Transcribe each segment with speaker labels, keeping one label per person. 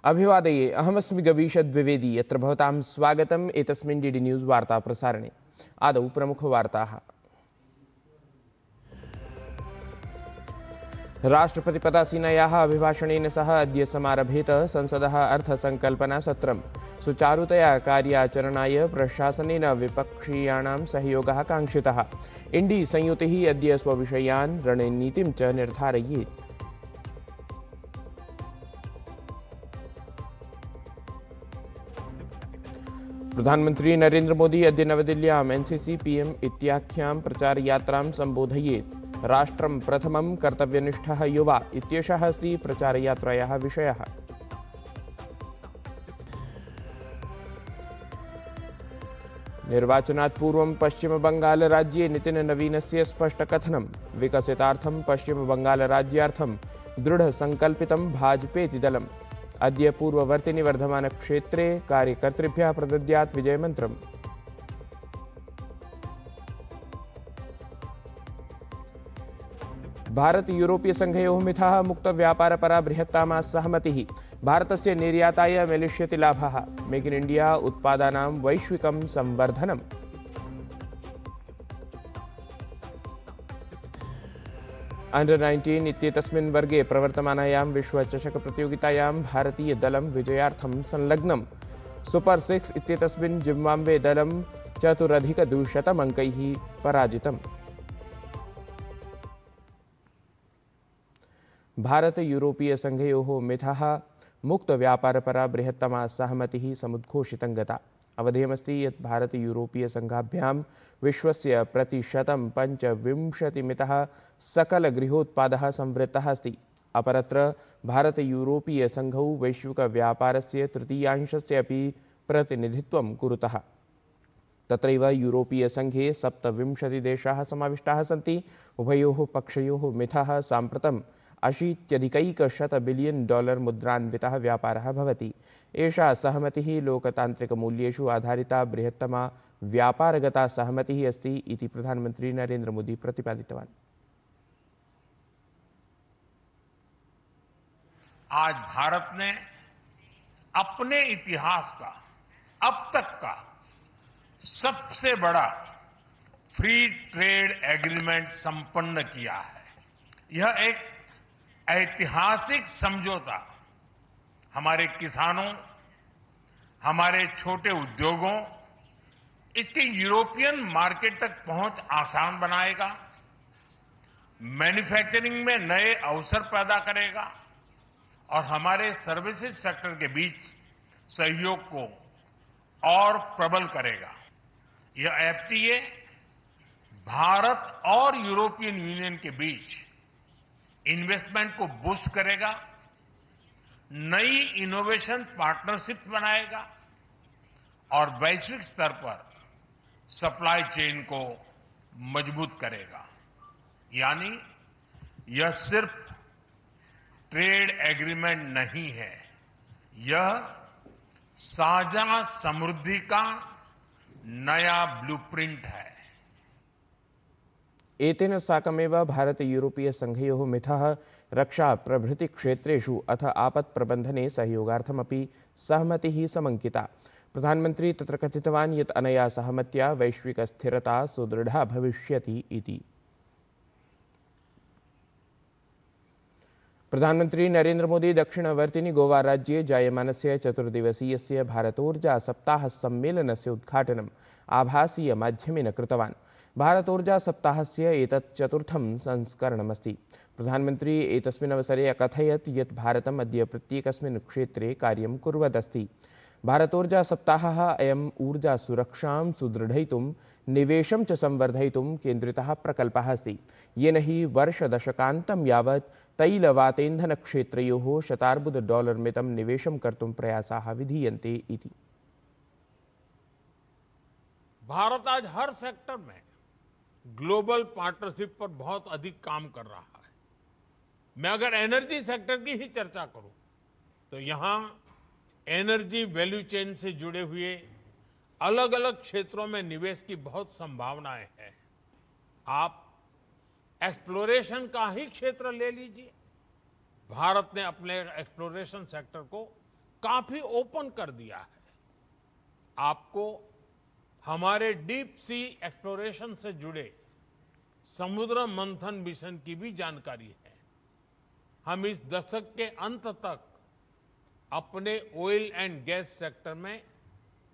Speaker 1: अभिवादये अहमस्मि गवीषद् द्विवेदी यत्र भवतां स्वागतम् एतस्मिन् डीडी न्यूज़ वार्ता प्रसारणे। आदौ प्रमुखवार्ताः। राष्ट्रपतिपदासीनयाः अभिभाषणेन सह अद्य समारभेत संसदः अर्थसंकल्पनासत्रम्। सुचारुतया कार्याचरणाय प्रशासनेन विपक्षीयाणां सहयोगः काङ्क्षितः। इण्डी संयुतिः अद्य स्वविषयान् रणनीतिं च निर्धारयेत्। प्रधानमंत्री नरेंद्र मोदी अद्य नवदिल्ल्यां एनसीसी पीएम इत्याख्यां प्रचारयात्रां सम्बोधयेत्। राष्ट्रं प्रथमं कर्तव्यनिष्ठः युवा इत्येषः अस्ति प्रचारयात्रायाः विषयः। निर्वाचनात् पूर्वं पश्चिमबंगालराज्ये नितिननवीनस्य स्पष्टकथनं। विकसितार्थं पश्चिमबंगालराज्यार्थं दृढसंकल्पितं भाजपेति दलम्। अद्य पूर्ववर्तिनि वर्धमानक्षेत्रे कार्यकर्तृभ्यः प्रदद्यात् विजयमन्त्रम्। भारत यूरोपीय संघयोः मिथः मुक्तव्यापारपरा बृहत्तमा सहमतिः। भारतस्य निर्याताय मेलिष्यति लाभः। मेक इन इंडिया उत्पादानां वैश्विकं संवर्धनम्। अंडर 19 इत्येतस्मिन् वर्गे प्रवर्तमानायां विश्वचषकप्रतियोगितायां भारतीयदलं विजयार्थं संलग्नम्। सुपर 6 इत्येतस्मिन् जिम्बाब्वे दलं 4,200 अङ्कैः पराजितम्। भारत यूरोपीय संघयोः मिथः मुक्तव्यापारपरा बृहत्तमा सहमतिः समुद्घोषितं गता। अवधेयमस्ति यत् भारत यूरोपीय संघाभ्यां विश्वस्य प्रतिशतं 25% सकलगृहोत्पादः संवृत्तः अस्ति। अपरत्र भारत यूरोपीय संघौ वैश्विकव्यापारस्य तृतीयांशस्य अपि प्रतिनिधित्वं कुरुतः। तत्रैव यूरोपीय संघे 27 देशाः समाविष्टाः सन्ति। उभयोः पक्षयोः मिथः साम्प्रतं $80 बिलियन मुद्रान्वितः व्यापारः भवति। एषा सहमतिः लोकतान्त्रिकमूल्येषु आधारिता बृहत्तमा व्यापारगता सहमतिः अस्ति इति प्रधानमन्त्री नरेंद्र मोदी प्रतिपादितवान्।
Speaker 2: आज भारत ने अपने इतिहास का अब तक का सबसे बड़ा फ्री ट्रेड एग्रीमेंट संपन्न किया है। यह एक ऐतिहासिक समझौता हमारे किसानों, हमारे छोटे उद्योगों, इसके यूरोपियन मार्केट तक पहुंच आसान बनाएगा, मैन्युफैक्चरिंग में नए अवसर पैदा करेगा और हमारे सर्विसेज सेक्टर के बीच सहयोग को और प्रबल करेगा। यह एफटीए भारत और यूरोपियन यूनियन के बीच इन्वेस्टमेंट को बूस्ट करेगा, नई इनोवेशन पार्टनरशिप बनाएगा और वैश्विक स्तर पर सप्लाई चेन को मजबूत करेगा। यानी यह सिर्फ ट्रेड एग्रीमेंट नहीं है, यह साझा समृद्धि का नया ब्लूप्रिंट है।
Speaker 1: एतेन साकमेव भारत यूरोपीय संघयोः मिथः रक्षा प्रभृति क्षेत्रेषु अथ आपत्प्रबन्धने सहयोगार्थमपि सहमतिः समङ्किता। प्रधानमन्त्री तत्र कथितवान् यत् अनया सहमत्या वैश्विकस्थिरता सुदृढा भविष्यति इति। प्रधानमन्त्री नरेंद्र मोदी दक्षिणवर्तिनि गोवा राज्ये जायमानस्य 4 दिवसीयस्य भारतोर्जा सप्ताह सम्मेलनस्य उद्घाटनम् आभासीय माध्यमेन कृतवान्। भारतोर्जा सप्ताहस्य एतत् 4थं संस्करणमस्ति। प्रधानमन्त्री एतस्मिन् अवसरे अकथयत् यत् भारतम् अद्य प्रत्येकस्मिन् क्षेत्रे कार्यं कुर्वदस्ति। भारतोर्जा सप्ताहः अयम् ऊर्जा सुरक्षां सुदृढयितुं निवेशं च संवर्धयितुं केन्द्रितः प्रकल्पः अस्ति, येन हि वर्षदशकान्तं यावत् तैलवातेन्धनक्षेत्रयोः $100 मितं निवेशं कर्तुं प्रयासाः विधीयन्ते इति।
Speaker 2: भारत आज हर सेक्टर में ग्लोबल पार्टनरशिप पर बहुत अधिक काम कर रहा है। मैं अगर एनर्जी सेक्टर की ही चर्चा करूं तो यहां एनर्जी वैल्यू चेन से जुड़े हुए अलग अलग क्षेत्रों में निवेश की बहुत संभावनाएं हैं। आप एक्सप्लोरेशन का ही क्षेत्र ले लीजिए। भारत ने अपने एक्सप्लोरेशन सेक्टर को काफी ओपन कर दिया है। आपको हमारे डीप सी एक्सप्लोरेशन से जुड़े समुद्र मंथन मिशन की भी जानकारी है। हम इस दशक के अंत तक अपने ऑयल एंड गैस सेक्टर में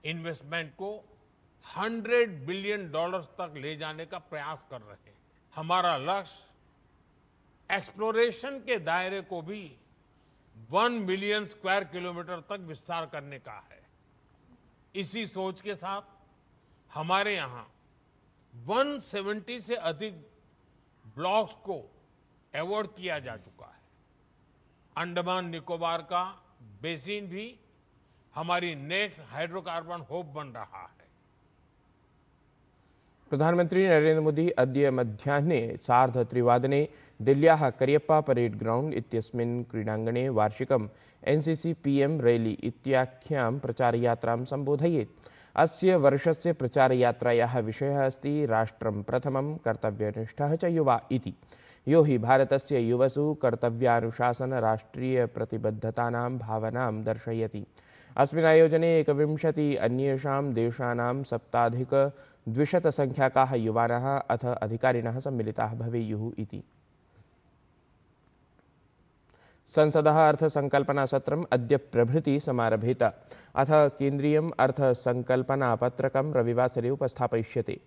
Speaker 2: इन्वेस्टमेंट को $100 बिलियन तक ले जाने का प्रयास कर रहे हैं। हमारा लक्ष्य एक्सप्लोरेशन के दायरे को भी 1 मिलियन स्क्वायर किलोमीटर तक विस्तार करने का है। इसी सोच के साथ हमारे यहां 170 से अधिक ब्लॉक्स को अवार्ड किया जा चुका है। अंडमान निकोबार का बेसिन भी हमारी नेक्स्ट हाइड्रोकार्बन हब बन रहा है।
Speaker 1: प्रधानमंत्री नरेंद्र मोदी अद्य मध्याह्ने 3:30 दिल्ल्याः करियप्पा परेड ग्राउंड इत्यस्मिन् क्रीडाङ्गणे वार्षिकम् एनसीसी पीएम रैली इत्याख्यां प्रचारयात्रां सम्बोधयेत्। अस्य वर्षस्य प्रचारयात्रायाः विषयः अस्ति राष्ट्रं प्रथमं कर्तव्यनिष्ठः च युवा इति। यो हि भारतस्य युवसु कर्तव्यानुशासन राष्ट्रियप्रतिबद्धतानां भावनां दर्शयति। अस्मिन् आयोजने 21 अन्येषां देशानां 7,200 संख्याकाः युवानः अथ अधिकारिणः सम्मिलिताः भवेयुः इति। संसदः अर्थसंकल्पनासत्रम् अद्य प्रभृति समारभेत। अथ केन्द्रीयम् अर्थसंकल्पनापत्रकं रविवासरे उपस्थापयिष्यते।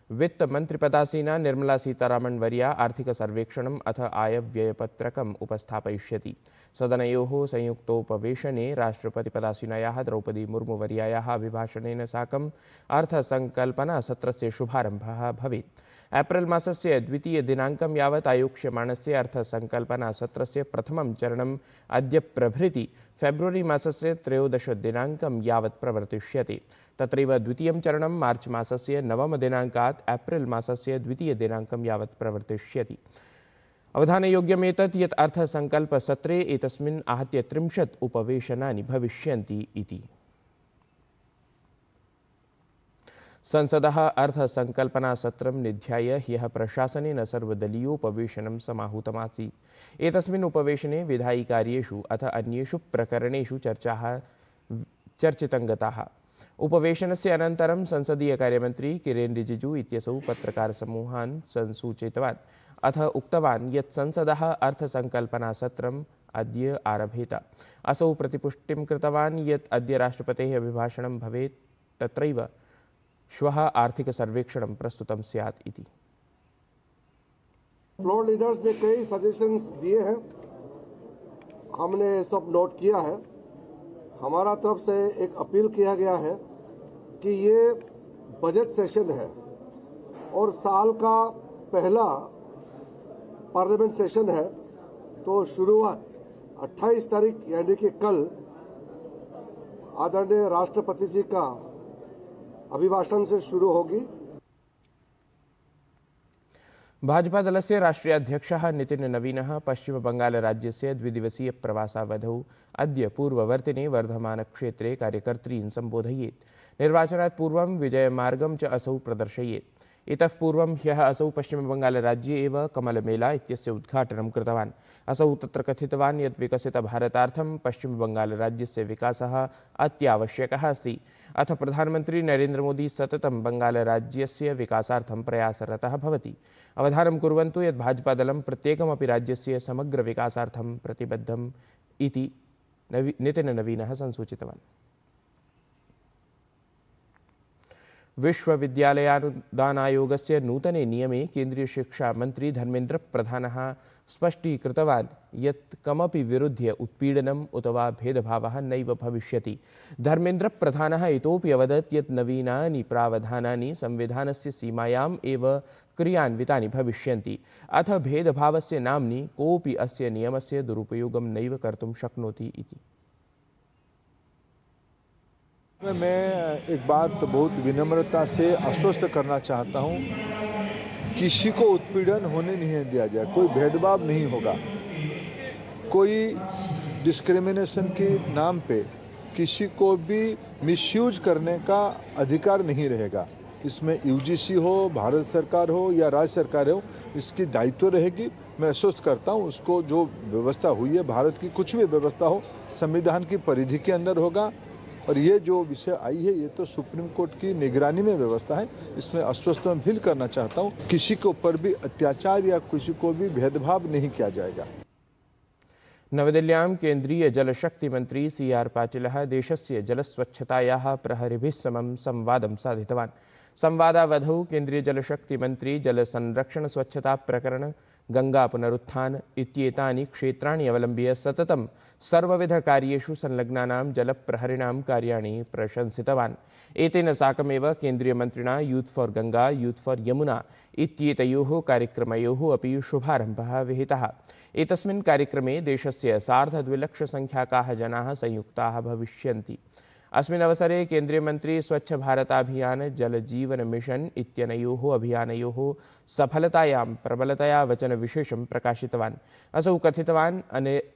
Speaker 1: वित्तमन्त्रिपदासीना निर्मला सीतारामन वर्या आर्थिक सर्वेक्षणम् अथ आयव्ययपत्रकम् उपस्थापयिष्यति। सदनयोः संयुक्तोपवेशने राष्ट्रपतिपदासीनायाः द्रौपदी मुर्मू वर्यायाः अभिभाषणेन साकम् अर्थसंकल्पनासत्रस्य शुभारम्भः भवेत्। एप्रिल मासस्य 2 दिनाङ्कं यावत् आयोक्ष्यमाणस्य अर्थसंकल्पनासत्रस्य प्रथमं चरणम् अद्य प्रभृति फेब्रुवरी मासस्य 13 दिनाङ्कं यावत् प्रवर्तिष्यते। तत्रैव द्वितीयं चरणं मार्च मासस्य 9 दिनाङ्कात् एप्रिल मासस्य 2 दिनाङ्कं यावत् प्रवर्तिष्यति। अवधानयोग्यमेतत् यत् अर्थसंकल्पसत्रे एतस्मिन् आहत्य 30 उपवेशनानि भविष्यन्ति इति। संसदः अर्थसंकल्पनासत्रं निध्याय ह्यः प्रशासनेन सर्वदलीयोपवेशनं समाहूतमासीत्। एतस्मिन् उपवेशने विधायिकार्येषु अथ अन्येषु प्रकरणेषु चर्चाः चर्चितं गताः। उपवेशनस्य अनन्तरं संसदीय कार्यमन्त्री किरेन रिजिजू इत्यसौ पत्रकारसमूहान् संसूचितवान् अथ उक्तवान् यत् संसदः अर्थसंकल्पनासत्रम् अद्य आरभेत। असौ प्रतिपुष्टिं कृतवान् यत् अद्य राष्ट्रपतेः अभिभाषणं भवेत्, तत्रैव श्वः आर्थिक सर्वेक्षणं प्रस्तुतं स्यात् इति।
Speaker 3: फ्लोर लीडर्स ने कई सजेशंस दिए हैं, हमने सब नोट किया है। हमारा तरफ से एक अपील किया गया है कि ये बजट सेशन है और साल का पहला पार्लियामेंट सेशन है, तो शुरुआत 28 तारीख यानी कि कल आदरणीय राष्ट्रपति जी का अभिभाषण से शुरू होगी।
Speaker 1: भाजपा दलस्य राष्ट्रियाध्यक्षः नितिन नवीनः पश्चिमबङ्गालराज्यस्य 2 दिवसीय प्रवासावधौ अद्य पूर्ववर्तिने वर्धमानक्षेत्रे कार्यकर्तॄन् सम्बोधयेत्। निर्वाचनात् पूर्वं विजयमार्गं च असौ प्रदर्शयेत्। इतः पूर्वं ह्यः असौ पश्चिमबङ्गालराज्ये एव कमलमेला इत्यस्य उद्घाटनं कृतवान्। असौ तत्र कथितवान् यत् विकसितभारतार्थं पश्चिमबङ्गालराज्यस्य विकासः अत्यावश्यकः अस्ति। अथ प्रधानमन्त्री नरेन्द्रमोदी सततं बङ्गालराज्यस्य विकासार्थं प्रयासरतः भवति। अवधानं कुर्वन्तु यत् भाजपादलं प्रत्येकमपि राज्यस्य समग्रविकासार्थं प्रतिबद्धम् इति नितिननवीनः संसूचितवान्। विश्वविद्यालयानुदानायोगस्य नूतने नियमे केन्द्रीय शिक्षा मंत्री धर्मेन्द्र प्रधानः स्पष्टीकृतवान् यत् कमपि विरुध्य उत्पीडनम् उत वा भेदभावः नैव भविष्यति। धर्मेन्द्र प्रधानः इतोपि अवदत् यत् नवीनानि प्रावधानानि संविधानस्य सीमायाम् एव क्रियान्वितानि भविष्यन्ति। अथ भेदभावस्य नाम्नि कोऽपि अस्य नियमस्य दुरुपयोगं नैव कर्तुं शक्नोति इति।
Speaker 4: मैं एक बात बहुत विनम्रता से आश्वस्त करना चाहता हूं, किसी को उत्पीड़न होने नहीं दिया जाए, कोई भेदभाव नहीं होगा, कोई डिस्क्रिमिनेशन के नाम पे किसी को भी मिसयूज करने का अधिकार नहीं रहेगा। इसमें यूजीसी हो, भारत सरकार हो या राज्य सरकार हो, इसकी दायित्व रहेगी। मैं आश्वस्त करता हूँ, उसको जो व्यवस्था हुई है, भारत की कुछ भी व्यवस्था हो, संविधान की परिधि के अंदर होगा। और ये जो विषय आई है, ये तो सुप्रीम कोर्ट की निगरानी में व्यवस्था है। इसमें आश्वस्त मैं फील करना चाहता हूँ, किसी के ऊपर भी अत्याचार या किसी को भी भेदभाव नहीं किया जाएगा।
Speaker 1: नवदिल्ल्यां केन्द्रीय जलशक्तिमन्त्री CR पाटिलः देशस्य जलस्वच्छतायाः प्रहरिभिः समं संवादं साधितवान्। संवादावधौ केन्द्रीय जलशक्तिमन्त्री जलसंरक्षण स्वच्छता प्रकरण गंगा पुनरुत्थान इत्येतानि क्षेत्राणि अवलम्ब्य सततं सर्वविधकार्येषु संलग्नानां जलप्रहरिणां कार्याणि प्रशंसितवान्। एतेन साकमेव केन्द्रीयमन्त्रिणा youth for Ganga, youth for Yamuna इत्येतयोः कार्यक्रमयोः अपि शुभारम्भः विहितः। एतस्मिन् कार्यक्रमे देशस्य 2.5 लाख जनाः संयुक्ताः भविष्यन्ति। अस्मिन् अवसरे केन्द्रीयमन्त्री स्वच्छ भारताभियान जल जीवन मिशन इत्यनयोः अभियानयोः सफलतायां प्रबलतया वचनविशेषं प्रकाशितवान्। असौ कथितवान्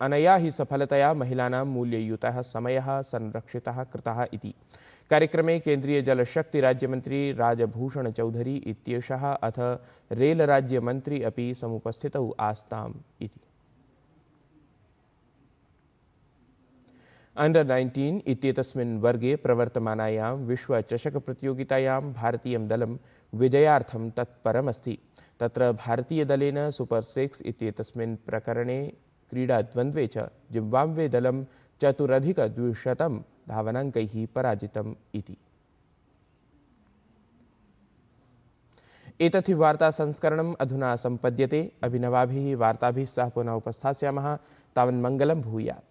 Speaker 1: अनया हि सफलतया महिलानां मूल्ययुतः समयः संरक्षितः कृतः इति। कार्यक्रमे केन्द्रीय जलशक्ति राज्यमन्त्री राजभूषण चौधरी इत्येषः अथ रेल राज्यमन्त्री अपि समुपस्थितौ आस्ताम् इति। अंडर-19 इत्येतस्मिन् वर्गे प्रवर्तमानायां विश्वचषकप्रतियोगितायां भारतीयं दलं विजयार्थं तत्परमस्ति। तत्र भारतीयदलेन सुपर 6 इत्येतस्मिन् प्रकरणे क्रीडाद्वन्द्वे च जिम्बाब्वे दलं 4,200 धावनाङ्कैः पराजितम् इति। एतत् हि वार्तासंस्करणम् अधुना सम्पद्यते। अभिनवाभिः वार्ताभिः सह पुनः उपस्थास्यामः। तावन्मङ्गलं भूयात्।